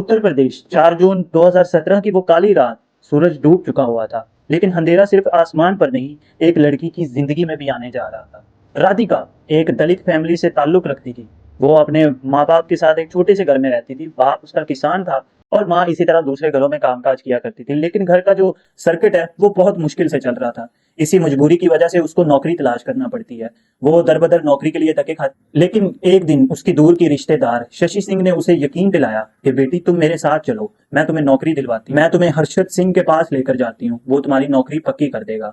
उत्तर प्रदेश 4 जून 2017 की वो काली रात। सूरज डूब चुका हुआ था, लेकिन अंधेरा सिर्फ आसमान पर नहीं, एक लड़की की जिंदगी में भी आने जा रहा था। राधिका एक दलित फैमिली से ताल्लुक रखती थी। वो अपने माँ बाप के साथ एक छोटे से घर में रहती थी। बाप उसका किसान था और माँ इसी तरह दूसरे घरों में कामकाज किया करती थी। लेकिन घर का जो सर्किट है वो बहुत मुश्किल से चल रहा था। इसी मजबूरी की वजह से उसको नौकरी तलाश करना पड़ती है। वो दर-बदर नौकरी के लिए धक्के खा, लेकिन एक दिन उसकी दूर की रिश्तेदार शशि सिंह ने उसे यकीन दिलाया कि बेटी तुम मेरे साथ चलो, मैं तुम्हें नौकरी दिलवाती हूँ। मैं तुम्हें हर्षद सिंह के पास लेकर जाती हूँ, वो तुम्हारी नौकरी पक्की कर देगा।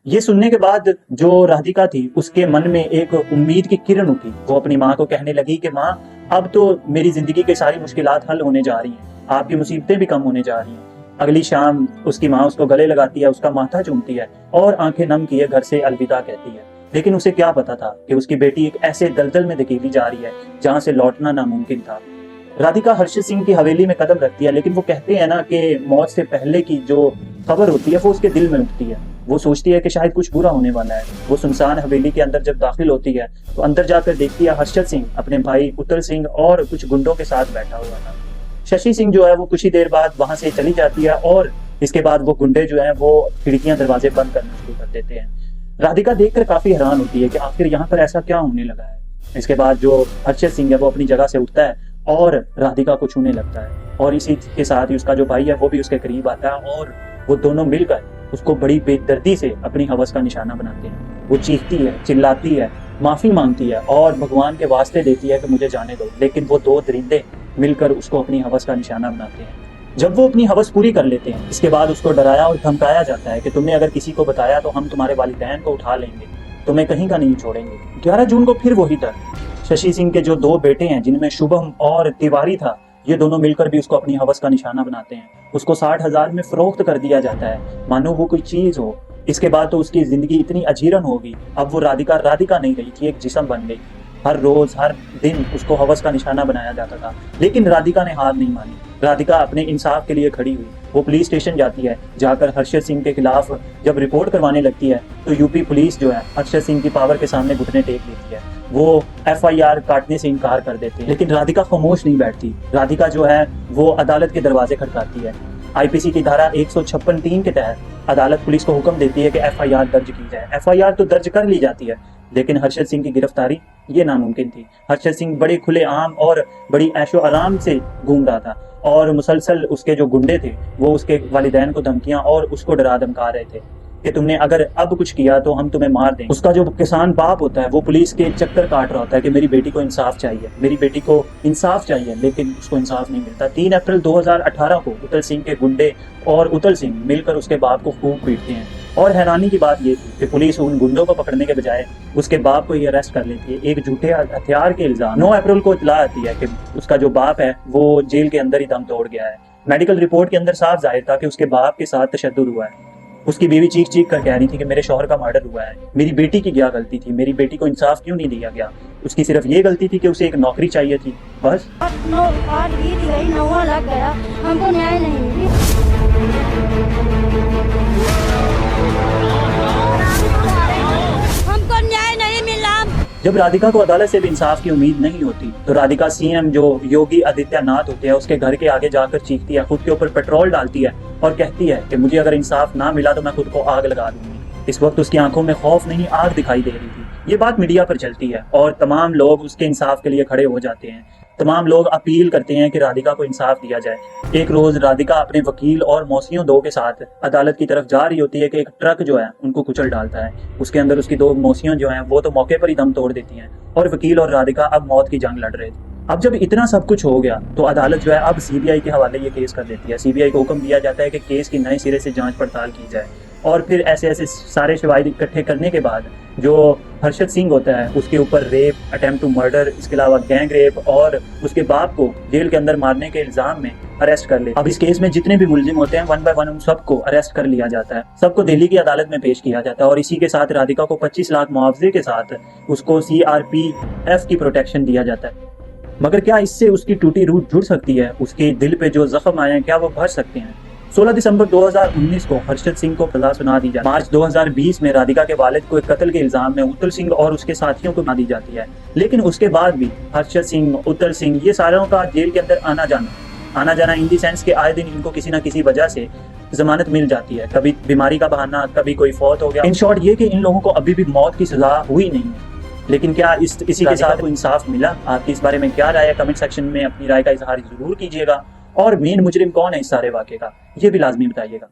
ये सुनने के बाद जो राधिका थी उसके मन में एक उम्मीद की किरण उठी। वो अपनी माँ को कहने लगी कि माँ, अब तो मेरी जिंदगी की सारी मुश्किलात हल होने जा रही हैं, आपकी मुसीबतें भी कम होने जा रही हैं। अगली शाम उसकी माँ उसको गले लगाती है, उसका माथा चूमती है और आंखें नम किए घर से अलविदा कहती है। लेकिन उसे क्या पता था कि उसकी बेटी एक ऐसे दलदल में धकेली जा रही है जहाँ से लौटना नामुमकिन था। राधिका हर्षद सिंह की हवेली में कदम रखती है, लेकिन वो कहते हैं ना कि मौत से पहले की जो खबर होती है वो उसके दिल में उठती है। वो सोचती है कि शायद कुछ बुरा होने वाला है। वो सुनसान हवेली के अंदर जब दाखिल होती है तो अंदर जाकर देखती है हर्षद सिंह अपने भाई उत्तल सिंह और कुछ गुंडों के साथ बैठा हुआ था। शशि सिंह जो है वो कुछ ही देर बाद वहां से चली जाती है और इसके बाद वो गुंडे जो है वो खिड़कियां दरवाजे बंद करना शुरू कर देते हैं। राधिका देखकर काफी हैरान होती है कि आखिर यहाँ पर ऐसा क्या होने लगा है। इसके बाद जो हर्षद सिंह है वो अपनी जगह से उठता है और राधिका को छूने लगता है और इसी के साथ ही उसका जो भाई है वो भी उसके करीब आता है और वो दोनों मिलकर उसको बड़ी बेदर्दी से अपनी हवस का निशाना बनाते हैं। वो चीखती है, चिल्लाती है, माफी मांगती है और भगवान के वास्ते देती है कि मुझे जाने दो, लेकिन वो दो दरिंदे मिलकर उसको अपनी हवस का निशाना बनाते हैं। जब वो अपनी हवस पूरी कर लेते हैं, इसके बाद उसको डराया और धमकाया जाता है कि तुमने अगर किसी को बताया तो हम तुम्हारे वालिदैन को उठा लेंगे, तुम्हें कहीं का नहीं छोड़ेंगे। 11 जून को फिर वही दर्द। शशि सिंह के जो दो बेटे हैं जिनमें शुभम और तिवारी था, ये दोनों मिलकर भी उसको अपनी हवस का निशाना बनाते हैं। उसको 60,000 में फरोख्त कर दिया जाता है, मानो वो कोई चीज हो। इसके बाद तो उसकी जिंदगी इतनी अजीरन होगी, अब वो राधिका राधिका नहीं रही थी, एक जिस्म बन गई। हर रोज हर दिन उसको हवस का निशाना बनाया जाता था, लेकिन राधिका ने हार नहीं मानी। राधिका अपने इंसाफ के लिए खड़ी हुई। वो पुलिस स्टेशन जाती है, जाकर हर्षद सिंह के खिलाफ जब रिपोर्ट करवाने लगती है तो यूपी पुलिस जो है हर्षद सिंह की पावर के सामने घुटने टेक लेती है। वो FIR काटने से इनकार कर देते हैं, लेकिन राधिका खामोश नहीं बैठती। राधिका जो है वो अदालत के दरवाजे खटकाती है। IPC की धारा 156(3) के तहत अदालत पुलिस को हुक्म देती है कि FIR दर्ज की जाए। FIR तो दर्ज कर ली जाती है, लेकिन हर्षद सिंह की गिरफ्तारी ये नामुमकिन थी। हर्षद सिंह बड़े खुले आम और बड़ी ऐशो आराम से घूम रहा था और मुसलसल उसके जो गुंडे थे वो उसके वालिदैन को धमकियां और उसको डरा धमका रहे थे कि तुमने अगर अब कुछ किया तो हम तुम्हें मार देंगे। उसका जो किसान बाप होता है वो पुलिस के चक्कर काट रहा होता है कि मेरी बेटी को इंसाफ चाहिए, मेरी बेटी को इंसाफ चाहिए, लेकिन उसको इंसाफ नहीं मिलता। 3 अप्रैल 2018 को उत्तल सिंह के गुंडे और उत्तल सिंह मिलकर उसके बाप को खूब पीटते हैं और हैरानी की बात ये थी कि पुलिस उन गुंडों को पकड़ने के बजाय उसके बाप को ही अरेस्ट कर लेती है एक झूठे हथियार के इल्जाम। 9 अप्रैल को इत्तला आती है कि उसका जो बाप है वो जेल के अंदर ही दम तोड़ गया है। मेडिकल रिपोर्ट के अंदर साफ जाहिर था कि उसके बाप के साथ तशद्दुद हुआ है। उसकी बीवी चीख चीख कर कह रही थी कि मेरे शौहर का मर्डर हुआ है, मेरी बेटी की क्या गलती थी, मेरी बेटी को इंसाफ क्यों नहीं दिया गया। उसकी सिर्फ ये गलती थी कि उसे एक नौकरी चाहिए थी, बस। लग गया, हमको न्याय नहीं मिली। हमको न्याय नहीं मिला। जब राधिका को अदालत से भी इंसाफ की उम्मीद नहीं होती तो राधिका CM जो योगी आदित्यनाथ होते हैं उसके घर के आगे जाकर चीखती है, खुद के ऊपर पेट्रोल डालती है और कहती है कि मुझे अगर इंसाफ ना मिला तो मैं खुद को आग लगा दूंगी। इस वक्त उसकी आंखों में खौफ नहीं आग दिखाई दे रही थी। ये बात मीडिया पर चलती है और तमाम लोग उसके इंसाफ के लिए खड़े हो जाते हैं। तमाम लोग अपील करते हैं कि राधिका को इंसाफ दिया जाए। एक रोज राधिका अपने वकील और मौसियों 2 के साथ अदालत की तरफ जा रही होती है कि एक ट्रक जो है उनको कुचल डालता है। उसके अंदर उसकी 2 मौसियों जो हैं वो तो मौके पर ही दम तोड़ देती हैं और वकील और राधिका अब मौत की जंग लड़ रहे थे। अब जब इतना सब कुछ हो गया तो अदालत जो है अब CBI के हवाले ये केस कर देती है। CBI को हुक्म दिया जाता है कि केस की नए सिरे से जांच पड़ताल की जाए और फिर ऐसे सारे शवाहिद इकट्ठे करने के बाद जो हर्षद सिंह होता है उसके ऊपर रेप, अटेम्प्ट टू मर्डर, इसके अलावा गैंग रेप और उसके बाप को जेल के अंदर मारने के इल्जाम में अरेस्ट कर ले। अब इस केस में जितने भी मुलजिम होते हैं 1 by 1 उन सबको अरेस्ट कर लिया जाता है, सबको दिल्ली की अदालत में पेश किया जाता है और इसी के साथ राधिका को 25 लाख मुआवजे के साथ उसको CRPF की प्रोटेक्शन दिया जाता है। मगर क्या इससे उसकी टूटी रूह जुड़ सकती है? उसके दिल पे जो जख्म आए हैं क्या वो भर सकते हैं? 16 दिसंबर 2019 को हर्षद सिंह को सजा सुना दी जाती है। मार्च 2020 में राधिका के वालिद को एक कत्ल के इल्जाम में उत्तल सिंह और उसके साथियों को सुना दी जाती है, लेकिन उसके बाद भी हर्षद सिंह, उत्तल सिंह ये सारों का जेल के अंदर आना जाना आना जाना इन दी सेंस के आए दिन इनको किसी ना किसी वजह से जमानत मिल जाती है, कभी बीमारी का बहाना, कभी कोई फौत हो गया। इन शॉर्ट ये कि इन लोगों को अभी भी मौत की सजा हुई नहीं है। लेकिन क्या इसी के साथ इंसाफ मिला? आपकी इस बारे में क्या राय है? कमेंट सेक्शन में अपनी राय का इजहार जरूर कीजिएगा। और मेन मुजरिम कौन है इस सारे वाक़े का, ये भी लाजमी बताइएगा।